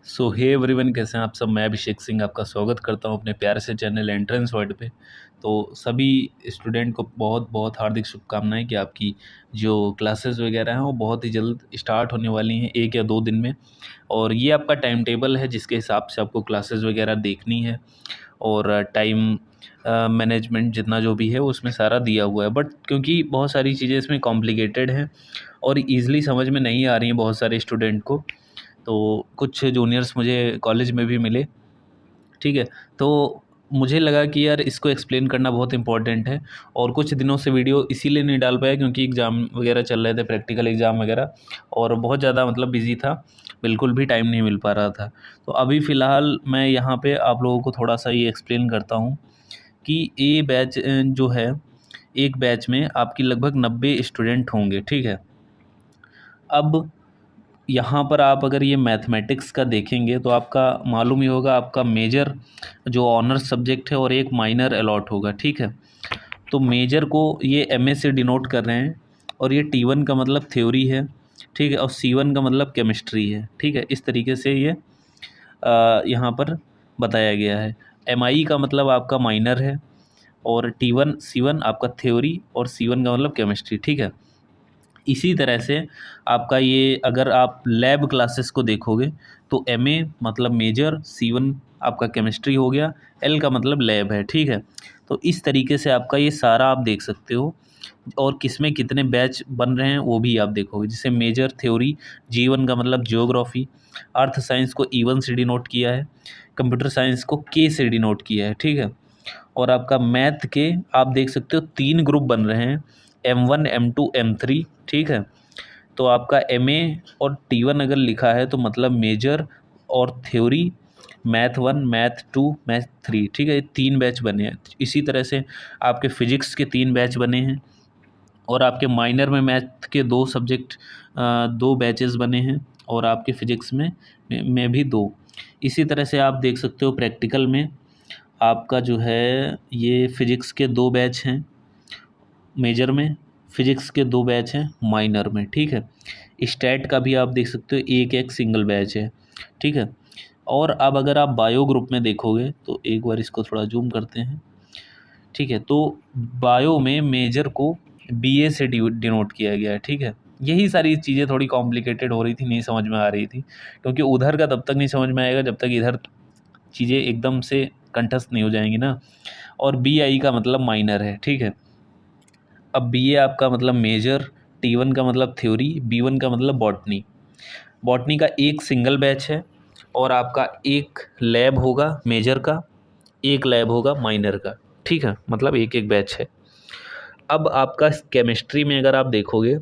सो hey everyone, कैसे हैं आप सब। मैं अभिषेक सिंह आपका स्वागत करता हूं अपने प्यारे से चैनल एंट्रेंस वर्ल्ड पे। तो सभी स्टूडेंट को बहुत बहुत हार्दिक शुभकामनाएं कि आपकी जो क्लासेस वगैरह हैं वो बहुत ही जल्द स्टार्ट होने वाली हैं, 1 या 2 दिन में। और ये आपका टाइम टेबल है जिसके हिसाब से आपको क्लासेस वगैरह देखनी है, और टाइम मैनेजमेंट जितना जो भी है वो उसमें सारा दिया हुआ है। बट क्योंकि बहुत सारी चीज़ें इसमें कॉम्प्लिकेटेड हैं और ईज़िली समझ में नहीं आ रही हैं बहुत सारे स्टूडेंट को, तो कुछ जूनियर्स मुझे कॉलेज में भी मिले। ठीक है, तो मुझे लगा कि यार इसको एक्सप्लेन करना बहुत इम्पोर्टेंट है। और कुछ दिनों से वीडियो इसीलिए नहीं डाल पाया क्योंकि एग्ज़ाम वगैरह चल रहे थे, प्रैक्टिकल एग्ज़ाम वगैरह, और बहुत ज़्यादा मतलब बिज़ी था, बिल्कुल भी टाइम नहीं मिल पा रहा था। तो अभी फ़िलहाल मैं यहाँ पे आप लोगों को थोड़ा सा ये एक्सप्लेन करता हूँ कि ये बैच जो है, एक बैच में आपकी लगभग 90 स्टूडेंट होंगे। ठीक है, अब यहाँ पर आप अगर ये मैथमेटिक्स का देखेंगे तो आपका मालूम ही होगा, आपका मेजर जो ऑनर्स सब्जेक्ट है और एक माइनर अलॉट होगा। ठीक है, तो मेजर को ये एमए से डिनोट कर रहे हैं, और ये टी1 का मतलब थ्योरी है। ठीक है, और सी1 का मतलब केमिस्ट्री है। ठीक है, इस तरीके से ये यहाँ पर बताया गया है। एमआई का मतलब आपका माइनर है, और टी1 सी1 आपका थ्योरी, और सी1 का मतलब केमिस्ट्री। ठीक है, इसी तरह से आपका ये अगर आप लैब क्लासेस को देखोगे तो एमए मतलब मेजर, सी1 आपका केमिस्ट्री हो गया, एल का मतलब लैब है। ठीक है, तो इस तरीके से आपका ये सारा आप देख सकते हो, और किसमें कितने बैच बन रहे हैं वो भी आप देखोगे। जैसे मेजर थ्योरी, जी1 का मतलब जियोग्राफी, अर्थ साइंस को ई1 से डिनोट किया है, कंप्यूटर साइंस को के से डिनोट किया है। ठीक है, और आपका मैथ के आप देख सकते हो 3 ग्रुप बन रहे हैं, M1 M2 M3। ठीक है, तो आपका MA और T1 अगर लिखा है तो मतलब मेजर और थ्योरी, मैथ 1 मैथ 2 मैथ 3। ठीक है, ये 3 बैच बने हैं। इसी तरह से आपके फिजिक्स के 3 बैच बने हैं, और आपके माइनर में मैथ के 2 सब्जेक्ट 2 बैचेस बने हैं, और आपके फिजिक्स में भी 2। इसी तरह से आप देख सकते हो प्रैक्टिकल में आपका जो है ये फिजिक्स के 2 बैच हैं मेजर में, फिजिक्स के 2 बैच हैं माइनर में। ठीक है, स्टैट का भी आप देख सकते हो एक एक सिंगल बैच है। ठीक है, और अब अगर आप बायो ग्रुप में देखोगे तो एक बार इसको थोड़ा जूम करते हैं। ठीक है, तो बायो में मेजर को बीए से डिनोट किया गया है। ठीक है, यही सारी चीज़ें थोड़ी कॉम्प्लिकेटेड हो रही थी, नहीं समझ में आ रही थी, क्योंकि उधर का तब तक नहीं समझ में आएगा जब तक इधर चीज़ें एकदम से कंठस्थ नहीं हो जाएंगी ना। और बी आई का मतलब माइनर है। ठीक है, अब बी ए आपका मतलब मेजर, टी1 का मतलब थ्योरी, बी1 का मतलब बॉटनी। बॉटनी का एक सिंगल बैच है, और आपका एक लैब होगा मेजर का, एक लैब होगा माइनर का। ठीक है, मतलब एक एक बैच है। अब आपका केमिस्ट्री में अगर आप देखोगे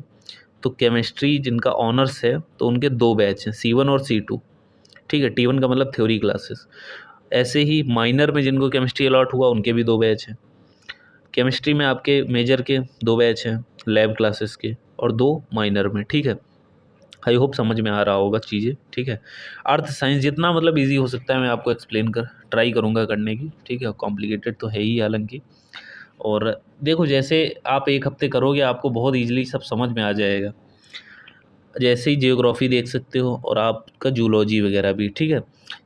तो केमिस्ट्री जिनका ऑनर्स है तो उनके 2 बैच हैं, सी1 और सी2। ठीक है, टी1 का मतलब थ्योरी क्लासेस। ऐसे ही माइनर में जिनको केमिस्ट्री अलॉट हुआ उनके भी 2 बैच हैं। केमिस्ट्री में आपके मेजर के 2 बैच हैं लैब क्लासेस के, और 2 माइनर में। ठीक है, आई होप समझ में आ रहा होगा चीज़ें। ठीक है, अर्थ साइंस जितना मतलब इजी हो सकता है मैं आपको एक्सप्लेन कर ट्राई करूँगा करने की। ठीक है, कॉम्प्लिकेटेड तो है ही हालांकि। और देखो, जैसे आप 1 हफ्ते करोगे आपको बहुत ईजिली सब समझ में आ जाएगा। जैसे ही जियोग्राफी देख सकते हो, और आपका जूलॉजी वगैरह भी। ठीक है,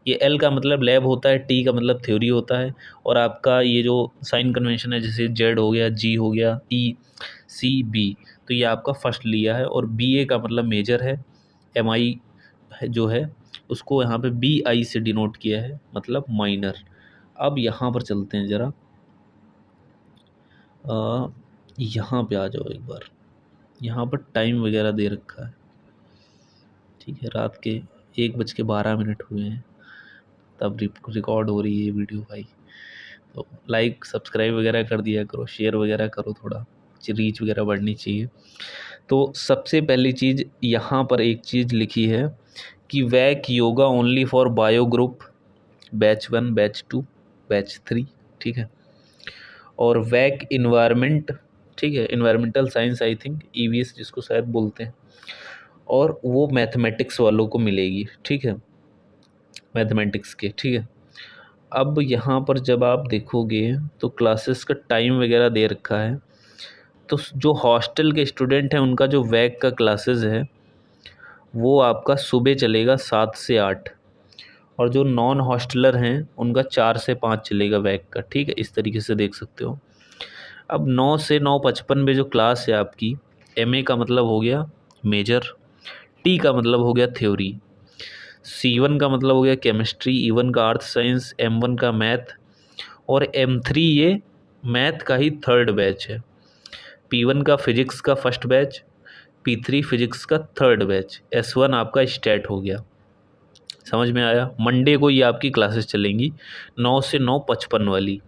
ये एल का मतलब लैब होता है, टी का मतलब थ्योरी होता है, और आपका ये जो साइन कन्वेंशन है जैसे जेड हो गया, जी हो गया, ई सी बी, तो ये आपका फर्स्ट लिया है। और बी ए का मतलब मेजर है, एम आई जो है उसको यहाँ पे बी आई से डिनोट किया है, मतलब माइनर। अब यहाँ पर चलते हैं ज़रा, यहाँ पे आ जाओ एक बार। यहाँ पर टाइम वगैरह दे रखा है। ठीक है, रात के 1:12 हुए हैं तब रिकॉर्ड हो रही है ये वीडियो भाई। तो लाइक सब्सक्राइब वगैरह कर दिया करो, शेयर वगैरह करो, थोड़ा रीच वगैरह बढ़नी चाहिए। तो सबसे पहली चीज़ यहाँ पर एक चीज़ लिखी है कि VAC yoga only for bio group batch 1 batch 2 batch 3। ठीक है, और वैक इन्वायरमेंट, ठीक है, environmental science I think EVS जिसको शायद बोलते हैं, और वो मैथमेटिक्स वालों को मिलेगी। ठीक है, मैथमेटिक्स के। ठीक है, अब यहाँ पर जब आप देखोगे तो क्लासेस का टाइम वगैरह दे रखा है। तो जो हॉस्टल के स्टूडेंट हैं उनका जो वैक का क्लासेस है वो आपका सुबह चलेगा 7 से 8, और जो नॉन हॉस्टलर हैं उनका 4 से 5 चलेगा बैक का, ठीक है, इस तरीके से देख सकते हो। अब 9 से 9:55 में जो क्लास है आपकी, एमए का मतलब हो गया मेजर, टी का मतलब हो गया थ्योरी, C1 का मतलब हो गया केमिस्ट्री, E1 का अर्थ साइंस, M1 का मैथ, और M3 ये मैथ का ही थर्ड बैच है, P1 का फिजिक्स का फर्स्ट बैच, P3 फिजिक्स का थर्ड बैच, S1 आपका स्टैट हो गया। समझ में आया। मंडे को ये आपकी क्लासेस चलेंगी 9 से 9:55 वाली।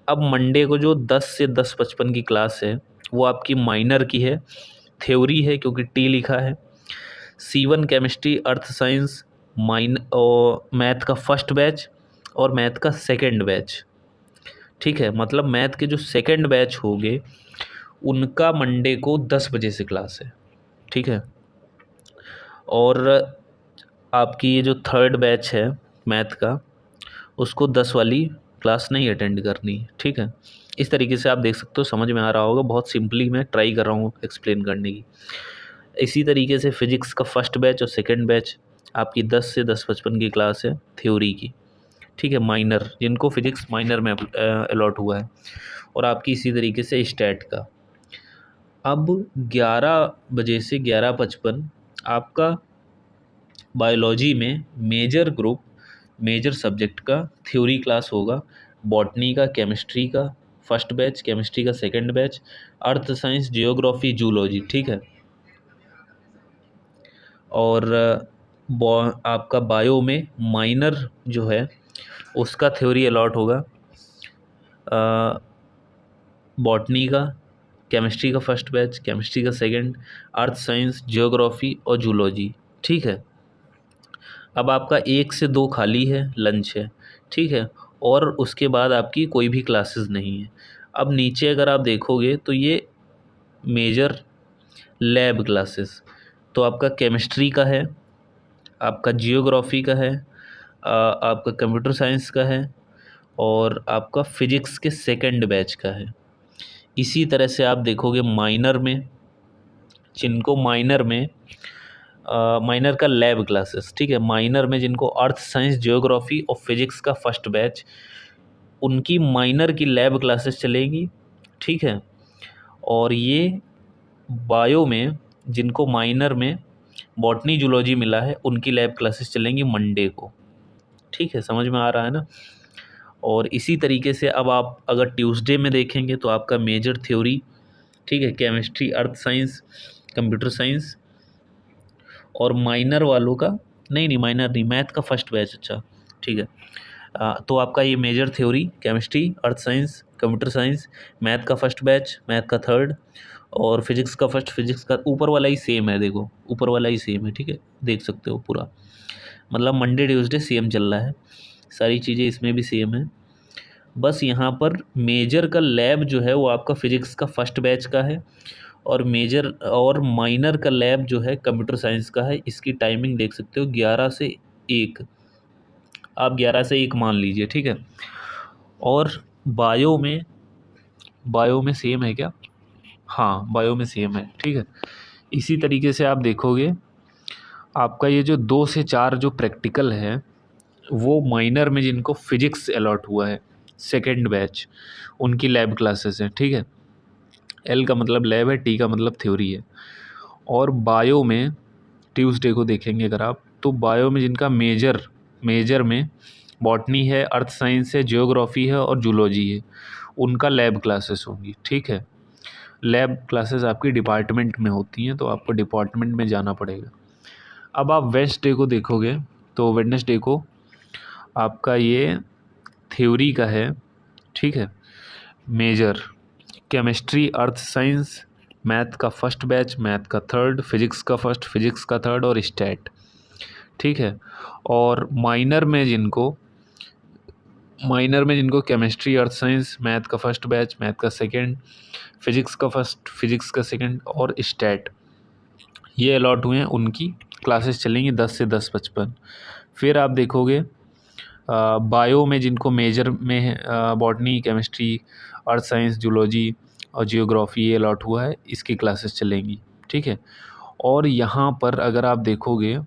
अब मंडे को जो 10 से 10:55 की क्लास है वो आपकी माइनर की है, थ्योरी है क्योंकि टी लिखा है, C1 केमिस्ट्री अर्थ साइंस और मैथ का फर्स्ट बैच और मैथ का सेकंड बैच, ठीक है, मतलब मैथ के जो सेकंड बैच होंगे उनका मंडे को 10 बजे से क्लास है, ठीक है। और आपकी ये जो थर्ड बैच है मैथ का, उसको 10 वाली क्लास नहीं अटेंड करनी, ठीक है। इस तरीके से आप देख सकते हो, समझ में आ रहा होगा, बहुत सिंपली मैं ट्राई कर रहा हूँ एक्सप्लेन करने की। इसी तरीके से फिजिक्स का फर्स्ट बैच और सेकंड बैच आपकी 10 से 10:55 की क्लास है थ्योरी की, ठीक है, माइनर, जिनको फिजिक्स माइनर में अलॉट हुआ है, और आपकी इसी तरीके से स्टैट का। अब 11 बजे से 11:55 आपका बायोलॉजी में मेजर ग्रुप, मेजर सब्जेक्ट का थ्योरी क्लास होगा, बॉटनी का, केमिस्ट्री का फर्स्ट बैच, केमिस्ट्री का second batch, earth science, geography, zoology, ठीक है। और आपका बायो में माइनर जो है उसका थ्योरी अलॉट होगा, बॉटनी का, केमिस्ट्री का फर्स्ट बैच, केमिस्ट्री का सेकंड, अर्थ साइंस, जियोग्राफी और जूलॉजी, ठीक है। अब आपका 1 से 2 खाली है, लंच है, ठीक है, और उसके बाद आपकी कोई भी क्लासेस नहीं है। अब नीचे अगर आप देखोगे तो ये मेजर लैब क्लासेस, तो आपका केमिस्ट्री का है, आपका जियोग्राफी का है, आपका कंप्यूटर साइंस का है, और आपका फिजिक्स के सेकंड बैच का है। इसी तरह से आप देखोगे माइनर में, जिनको माइनर में माइनर का लैब क्लासेस, ठीक है, माइनर में जिनको अर्थ साइंस, जियोग्राफी और फिजिक्स का फर्स्ट बैच, उनकी माइनर की लैब क्लासेस चलेगी, ठीक है। और ये बायो में जिनको माइनर में बॉटनी, जूलॉजी मिला है, उनकी लैब क्लासेस चलेंगी मंडे को, ठीक है, समझ में आ रहा है ना। और इसी तरीके से अब आप अगर ट्यूसडे में देखेंगे तो आपका मेजर थ्योरी, ठीक है, chemistry, earth science, computer science, और माइनर वालों का, नहीं माइनर नहीं, मैथ का फर्स्ट बैच, अच्छा ठीक है। तो आपका ये major theory, chemistry, earth science, computer science, math का फर्स्ट बैच, मैथ का थर्ड, और फिजिक्स का फर्स्ट, फिजिक्स का ऊपर वाला ही सेम है, देखो ऊपर वाला ही सेम है, ठीक है, देख सकते हो पूरा, मतलब मंडे ट्यूसडे सेम चल रहा है, सारी चीज़ें इसमें भी सेम है। बस यहाँ पर मेजर का लैब जो है वो आपका फिजिक्स का फर्स्ट बैच का है, और मेजर और माइनर का लैब जो है कंप्यूटर साइंस का है। इसकी टाइमिंग देख सकते हो 11 से 1, आप 11 से 1 मान लीजिए, ठीक है। और बायो में, बायो में सेम है क्या, हाँ बायो में सेम है, ठीक है। इसी तरीके से आप देखोगे आपका ये जो 2 से 4 जो प्रैक्टिकल है वो माइनर में जिनको फिजिक्स अलॉट हुआ है सेकेंड बैच, उनकी लैब क्लासेस हैं, ठीक है। एल का मतलब लैब है, टी का मतलब थ्योरी है। और बायो में ट्यूसडे को देखेंगे अगर आप, तो बायो में जिनका मेजर में बॉटनी है, अर्थ साइंस है, जियोग्राफी है और जूलॉजी है, उनका लैब क्लासेस होंगी, ठीक है। लैब क्लासेस आपकी डिपार्टमेंट में होती हैं, तो आपको डिपार्टमेंट में जाना पड़ेगा। अब आप वेडनेसडे को देखोगे तो वेडनेसडे को आपका ये थ्योरी का है, ठीक है, major chemistry, earth science, math का फर्स्ट बैच, मैथ का थर्ड, फिजिक्स का फर्स्ट, फिजिक्स का थर्ड और स्टैट, ठीक है। और माइनर में जिनको केमिस्ट्री, अर्थ साइंस, मैथ का फर्स्ट बैच, मैथ का सेकंड, फिजिक्स का फर्स्ट, फिजिक्स का सेकंड और स्टैट, ये अलॉट हुए हैं, उनकी क्लासेस चलेंगी 10 से 10:55। फिर आप देखोगे बायो में जिनको मेजर में botany, chemistry, earth science, zoology और जियोग्राफी ये अलॉट हुआ है, इसकी क्लासेस चलेंगी, ठीक है। और यहाँ पर अगर आप देखोगे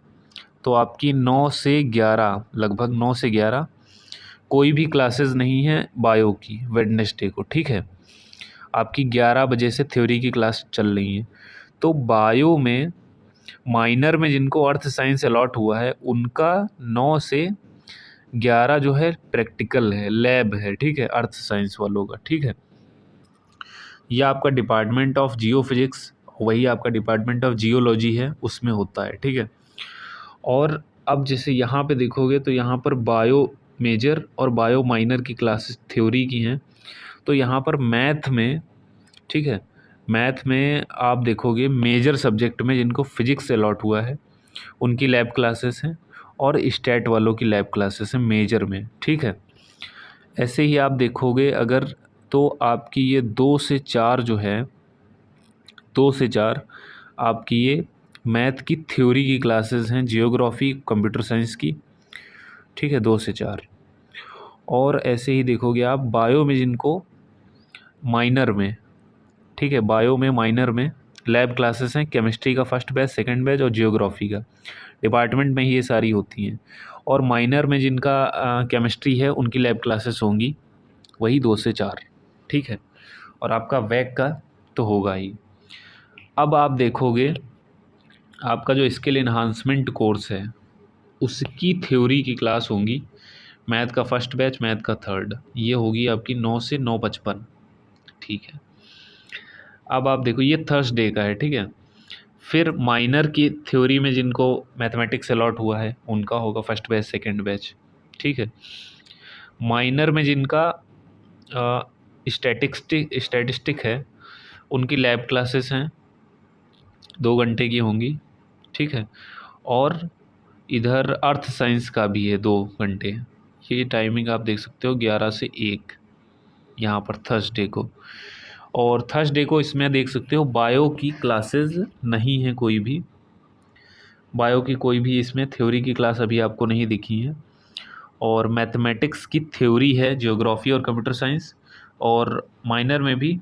तो आपकी 9 से 11, लगभग 9 से 11 कोई भी क्लासेस नहीं है बायो की वेडनेसडे को, ठीक है। आपकी 11 बजे से थ्योरी की क्लास चल रही है। तो बायो में माइनर में जिनको अर्थ साइंस अलॉट हुआ है उनका 9 से 11 जो है प्रैक्टिकल है, लैब है, ठीक है, अर्थ साइंस वालों का, ठीक है। यह आपका डिपार्टमेंट ऑफ जियो फिजिक्स, वही आपका डिपार्टमेंट ऑफ जियोलॉजी है, उसमें होता है, ठीक है। और अब जैसे यहाँ पे देखोगे तो यहाँ पर बायो मेजर और बायो माइनर की क्लासेस थ्योरी की हैं। तो यहाँ पर मैथ में, ठीक है, मैथ में आप देखोगे मेजर सब्जेक्ट में जिनको फिजिक्स अलॉट हुआ है उनकी लैब क्लासेस हैं, और स्टैट वालों की लैब क्लासेस हैं मेजर में, ठीक है। ऐसे ही आप देखोगे अगर, तो आपकी ये 2 से 4 जो है, 2 से 4 आपकी ये मैथ की थ्योरी की क्लासेस हैं, जियोग्राफी कंप्यूटर साइंस की, ठीक है, 2 से 4। और ऐसे ही देखोगे आप बायो में जिनको माइनर में, ठीक है, बायो में माइनर में लैब क्लासेस हैं, केमिस्ट्री का फर्स्ट बैच, सेकंड बैच और जियोग्राफी का डिपार्टमेंट में ही ये सारी होती हैं। और माइनर में जिनका केमिस्ट्री है उनकी लैब क्लासेस होंगी वही 2 से 4, ठीक है। और आपका वैक का तो होगा ही। अब आप देखोगे आपका जो स्किल इन्हांसमेंट कोर्स है उसकी थ्योरी की क्लास होंगी, मैथ का फर्स्ट बैच, मैथ का थर्ड, ये होगी आपकी 9 से 9:55, ठीक है। अब आप देखो ये थर्सडे का है, ठीक है। फिर माइनर की थ्योरी में जिनको मैथमेटिक्स अलॉट हुआ है उनका होगा फर्स्ट बैच, सेकंड बैच, ठीक है। माइनर में जिनका स्टैटिस्टिक है उनकी लैब क्लासेस हैं, 2 घंटे की होंगी, ठीक है। और इधर अर्थ साइंस का भी है 2 घंटे। ये टाइमिंग आप देख सकते हो 11 से 1 यहाँ पर थर्सडे को। और थर्सडे को इसमें देख सकते हो बायो की क्लासेस नहीं है कोई भी, बायो की कोई भी इसमें थ्योरी की क्लास अभी आपको नहीं दिखी है। और मैथमेटिक्स की थ्योरी है, जियोग्राफी और कंप्यूटर साइंस, और माइनर में भी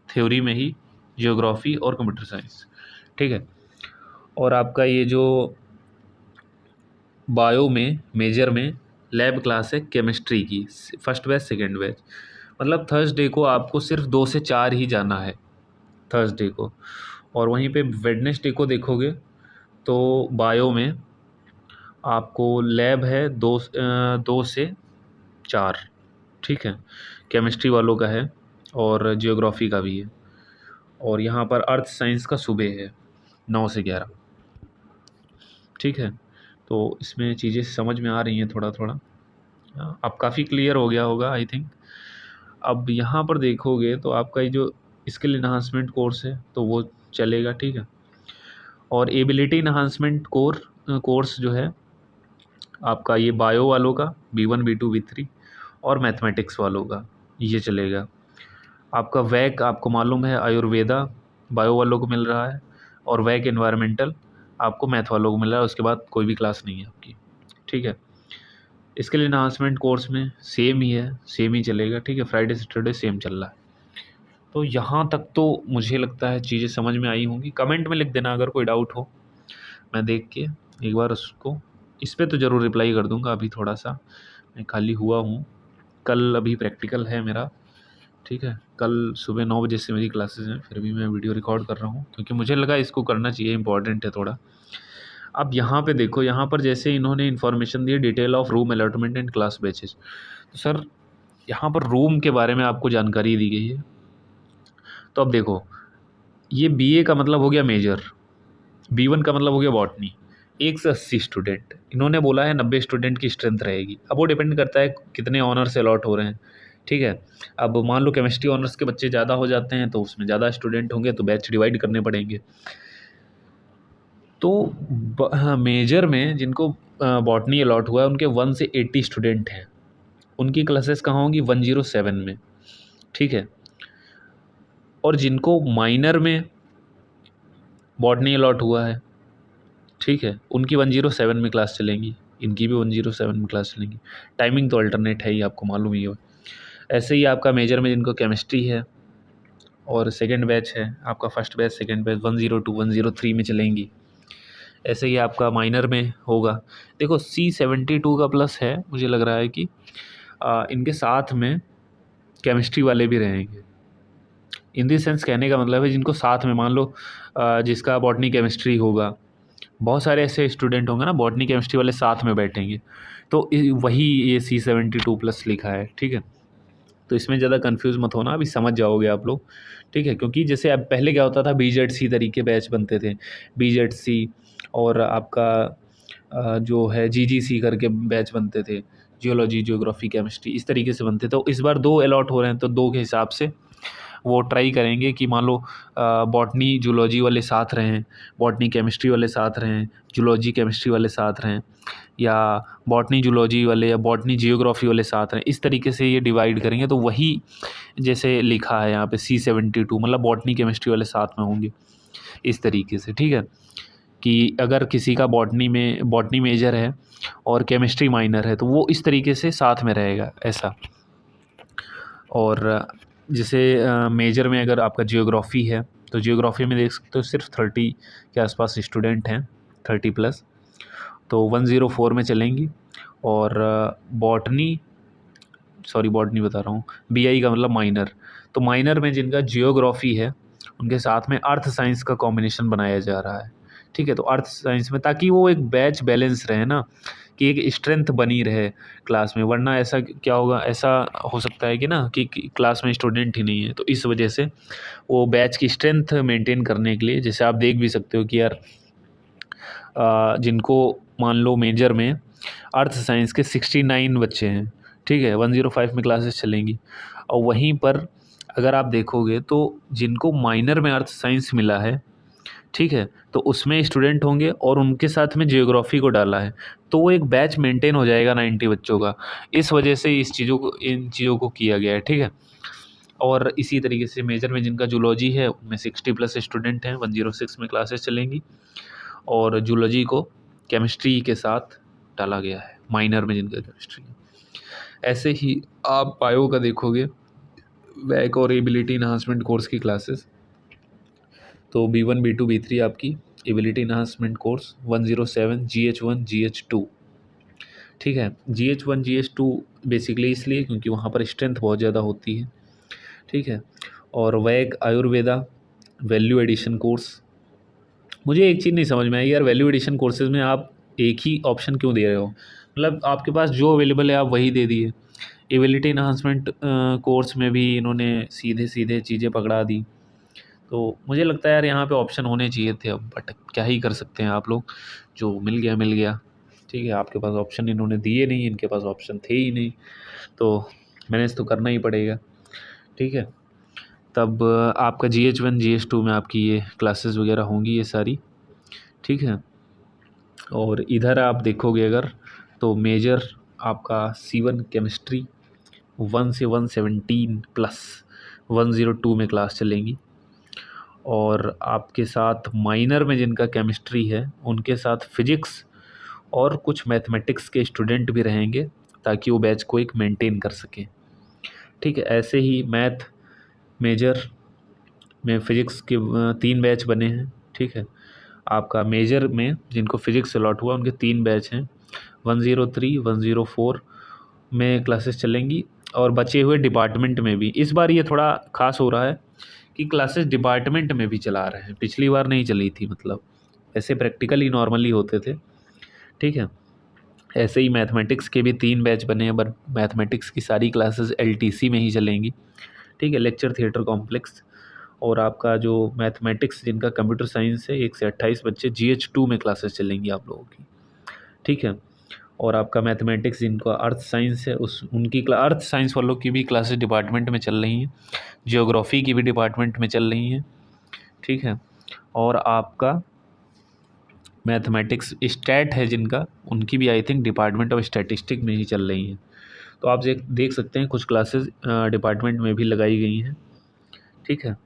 थ्योरी में ही जियोग्राफी और कंप्यूटर साइंस, ठीक है। और आपका ये जो बायो में मेजर में लैब क्लास है केमिस्ट्री की, फर्स्ट बैच सेकेंड बैच। मतलब थर्सडे को आपको सिर्फ 2 से 4 ही जाना है थर्सडे को। और वहीं पे वेडनेसडे को देखोगे तो बायो में आपको लैब है 2 से 4, ठीक है, केमिस्ट्री वालों का है और जियोग्राफी का भी है। और यहाँ पर अर्थ साइंस का सुबह है 9 से 11, ठीक है। तो इसमें चीज़ें समझ में आ रही हैं थोड़ा थोड़ा, अब काफ़ी क्लियर हो गया होगा आई थिंक। अब यहाँ पर देखोगे तो आपका ये जो स्किल इन्हांसमेंट कोर्स है तो वो चलेगा, ठीक है। और एबिलिटी इन्हांसमेंट कोर्स जो है आपका ये बायो वालों का B1 B2 B3 और मैथमेटिक्स वालों का ये चलेगा। आपका वैक आपको मालूम है आयुर्वेदा बायो वालों को मिल रहा है, और वैक एनवायरमेंटल आपको मैथ वालों को मिल रहा है। उसके बाद कोई भी क्लास नहीं है आपकी, ठीक है। इसके लिए इन्हांसमेंट कोर्स में सेम ही है, सेम ही चलेगा, ठीक है, फ्राइडे सैटरडे सेम चल रहा है। तो यहाँ तक तो मुझे लगता है चीज़ें समझ में आई होंगी। कमेंट में लिख देना अगर कोई डाउट हो, मैं देख के एक बार उसको, इस पर तो ज़रूर रिप्लाई कर दूँगा। अभी थोड़ा सा मैं खाली हुआ हूँ, कल अभी प्रैक्टिकल है मेरा, ठीक है। कल सुबह 9 बजे से मेरी क्लासेस हैं, फिर भी मैं वीडियो रिकॉर्ड कर रहा हूँ क्योंकि मुझे लगा इसको करना चाहिए, इंपॉर्टेंट है थोड़ा। अब यहाँ पे देखो, यहाँ पर जैसे इन्होंने इन्फॉर्मेशन दी है detail of room allotment and class batches, तो सर यहाँ पर रूम के बारे में आपको जानकारी दी गई है। तो अब देखो, ये BA का मतलब हो गया मेजर, B1 का मतलब हो गया बॉटनी, 1 से 80 स्टूडेंट, इन्होंने बोला है 90 स्टूडेंट की स्ट्रेंथ रहेगी। अब वो डिपेंड करता है कितने ऑनर्स अलॉट हो रहे हैं, ठीक है। अब मान लो केमिस्ट्री ऑनर्स के बच्चे ज़्यादा हो जाते हैं तो उसमें ज़्यादा स्टूडेंट होंगे तो बैच डिवाइड करने पड़ेंगे। तो हाँ, मेजर में जिनको बॉटनी अलॉट हुआ है उनके 1 से 80 स्टूडेंट हैं, उनकी क्लासेस कहाँ होंगी 107 में, ठीक है। और जिनको माइनर में बॉटनी अलॉट हुआ है, ठीक है, उनकी 107 में क्लास चलेंगी, इनकी भी 107 में क्लास चलेंगी। टाइमिंग तो अल्टरनेट है ही, आपको मालूम ही है। ऐसे ही आपका मेजर में जिनको केमिस्ट्री है और सेकंड बैच है, आपका फर्स्ट बैच सेकंड बैच 102 103 में चलेंगी। ऐसे ही आपका माइनर में होगा। देखो C72 का प्लस है, मुझे लग रहा है कि इनके साथ में केमिस्ट्री वाले भी रहेंगे। इन दी सेंस कहने का मतलब है जिनको साथ में, मान लो जिसका बॉटनी केमिस्ट्री होगा, बहुत सारे ऐसे स्टूडेंट होंगे ना बॉटनी केमिस्ट्री वाले साथ में बैठेंगे, तो वही ये C72 प्लस लिखा है, ठीक है। तो इसमें ज़्यादा कंफ्यूज मत होना, अभी समझ जाओगे आप लोग, ठीक है। क्योंकि जैसे अब पहले क्या होता था, BZC तरीके बैच बनते थे, BZC और आपका जो है GGC करके बैच बनते थे, जियोलॉजी जियोग्राफी केमिस्ट्री, इस तरीके से बनते थे। तो इस बार 2 अलॉट हो रहे हैं, तो 2 के हिसाब से वो ट्राई करेंगे कि मान लो बॉटनी जूलॉजी वाले साथ रहें, बॉटनी केमिस्ट्री वाले साथ रहें, जूलॉजी केमिस्ट्री वाले साथ रहें, या बॉटनी जूलॉजी वाले या बॉटनी जियोग्राफी वाले साथ रहें। इस तरीके से ये डिवाइड करेंगे। तो वही जैसे लिखा है यहाँ पे C72, मतलब बॉटनी केमिस्ट्री वाले साथ में होंगे, इस तरीके से, ठीक है। कि अगर किसी का बॉटनी मेजर है और केमिस्ट्री माइनर है, तो वो इस तरीके से साथ में रहेगा, ऐसा। और जैसे मेजर में अगर आपका जियोग्राफी है, तो जियोग्राफी में देख सकते हो सिर्फ 30 के आसपास स्टूडेंट हैं, 30 प्लस, तो 104 में चलेंगी। और बॉटनी बता रहा हूँ, BI का मतलब माइनर, तो माइनर में जिनका जियोग्राफी है उनके साथ में अर्थ साइंस का कॉम्बिनेशन बनाया जा रहा है, ठीक है। तो अर्थ साइंस में, ताकि वो एक बैच बैलेंस रहे ना, कि एक स्ट्रेंथ बनी रहे क्लास में। वरना ऐसा क्या होगा, ऐसा हो सकता है कि ना कि क्लास में स्टूडेंट ही नहीं है। तो इस वजह से वो बैच की स्ट्रेंथ मेंटेन करने के लिए, जैसे आप देख भी सकते हो कि यार जिनको मान लो मेजर में अर्थ साइंस के 69 बच्चे हैं, ठीक है, 105 में क्लासेस चलेंगी। और वहीं पर अगर आप देखोगे तो जिनको माइनर में अर्थ साइंस मिला है, ठीक है, तो उसमें स्टूडेंट होंगे और उनके साथ में जियोग्राफी को डाला है, तो वो एक बैच मेंटेन हो जाएगा 90 बच्चों का। इस वजह से इन चीज़ों को किया गया है, ठीक है। और इसी तरीके से मेजर में जिनका जूलॉजी है उनमें 60 प्लस स्टूडेंट हैं, 106 में क्लासेस चलेंगी। और जूलॉजी को केमिस्ट्री के साथ डाला गया है, माइनर में जिनका केमिस्ट्री है। ऐसे ही आप बायो का देखोगे, वैक और एबिलिटी इन्हांसमेंट कोर्स की क्लासेस, तो B1 B2 B3 आपकी ability enhancement course 107 GH1 GH2, ठीक है। GH1 GH2 बेसिकली इसलिए क्योंकि वहाँ पर स्ट्रेंथ बहुत ज़्यादा होती है, ठीक है। और वैक आयुर्वेदा वैल्यू एडिशन कोर्स, मुझे एक चीज़ नहीं समझ में आई यार, वैल्यू एडिशन कोर्सेज में आप एक ही ऑप्शन क्यों दे रहे हो? मतलब आपके पास जो अवेलेबल है आप वही दे दिए। एबिलिटी इन्हांसमेंट कोर्स में भी इन्होंने सीधे सीधे चीज़ें पकड़ा दी। तो मुझे लगता है यार यहाँ पे ऑप्शन होने चाहिए थे, अब बट क्या ही कर सकते हैं आप लोग, जो मिल गया मिल गया, ठीक है। आपके पास ऑप्शन इन्होंने दिए नहीं, इनके पास ऑप्शन थे ही नहीं, तो मैनेज तो करना ही पड़ेगा, ठीक है। तब आपका GH1 GH2 में आपकी ये क्लासेस वगैरह होंगी ये सारी, ठीक है। और इधर आप देखोगे अगर, तो मेजर आपका C1 केमिस्ट्री 1 से 117 प्लस 102 में क्लास चलेंगी। और आपके साथ माइनर में जिनका केमिस्ट्री है उनके साथ फिजिक्स और कुछ मैथमेटिक्स के स्टूडेंट भी रहेंगे, ताकि वो बैच को एक मेंटेन कर सकें, ठीक है। ऐसे ही मैथ मेजर में फ़िज़िक्स के 3 बैच बने हैं, ठीक है। आपका मेजर में जिनको फ़िज़िक्स अलॉट हुआ उनके 3 बैच हैं, 103 104 में क्लासेस चलेंगी। और बचे हुए डिपार्टमेंट में भी इस बार ये थोड़ा ख़ास हो रहा है कि क्लासेस डिपार्टमेंट में भी चला रहे हैं, पिछली बार नहीं चली थी, मतलब ऐसे प्रैक्टिकल ही नॉर्मली होते थे, ठीक है। ऐसे ही मैथमेटिक्स के भी 3 बैच बने हैं, बट मैथमेटिक्स की सारी क्लासेस LTC में ही चलेंगी, ठीक है, लेक्चर थिएटर कॉम्प्लेक्स। और आपका जो मैथमेटिक्स जिनका कंप्यूटर साइंस है 1 से 28 बच्चे GH2 में क्लासेस चलेंगी आप लोगों की, ठीक है। और आपका मैथमेटिक्स जिनका अर्थ साइंस है उनकी अर्थ साइंस वालों की भी क्लासेस डिपार्टमेंट में चल रही हैं, जियोग्राफी की भी डिपार्टमेंट में चल रही हैं, ठीक है। और आपका मैथमेटिक्स स्टैट है जिनका, उनकी भी I think department of statistic में ही चल रही हैं। तो आप देख सकते हैं कुछ क्लासेस डिपार्टमेंट में भी लगाई गई हैं, ठीक है।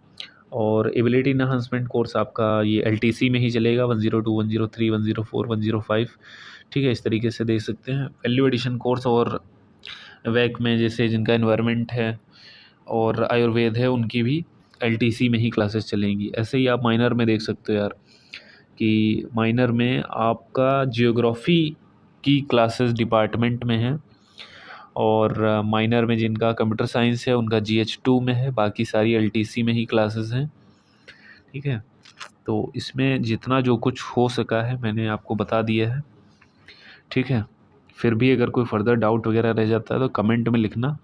और एबिलिटी इन्हांसमेंट कोर्स आपका ये LTC में ही चलेगा, 102 103 104 105, ठीक है। इस तरीके से देख सकते हैं। वैल्यू एडिशन कोर्स और वैक में जैसे जिनका एनवायरनमेंट है और आयुर्वेद है उनकी भी LTC में ही क्लासेस चलेंगी। ऐसे ही आप माइनर में देख सकते हो यार कि माइनर में आपका जियोग्राफी की क्लासेस डिपार्टमेंट में है, और माइनर में जिनका कंप्यूटर साइंस है उनका GH2 में है, बाकी सारी LTC में ही क्लासेस हैं। ठीक है, तो इसमें जितना जो कुछ हो सका है मैंने आपको बता दिया है। ठीक है, फिर भी अगर कोई फर्दर डाउट वगैरह रह जाता है तो कमेंट में लिखना।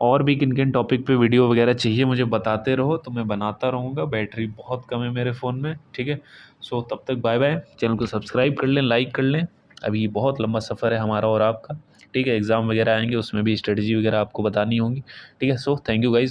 और भी किन किन टॉपिक पे वीडियो वगैरह चाहिए मुझे बताते रहो, तो मैं बनाता रहूँगा। बैटरी बहुत कम है मेरे फ़ोन में। ठीक है, सो तब तक बाय बाय। चैनल को सब्सक्राइब कर लें, लाइक कर लें। अभी बहुत लंबा सफ़र है हमारा और आपका। ठीक है, एग्ज़ाम वगैरह आएंगे, उसमें भी स्ट्रेटजी वगैरह आपको बतानी होगी। ठीक है, सो थैंक यू गाइज़।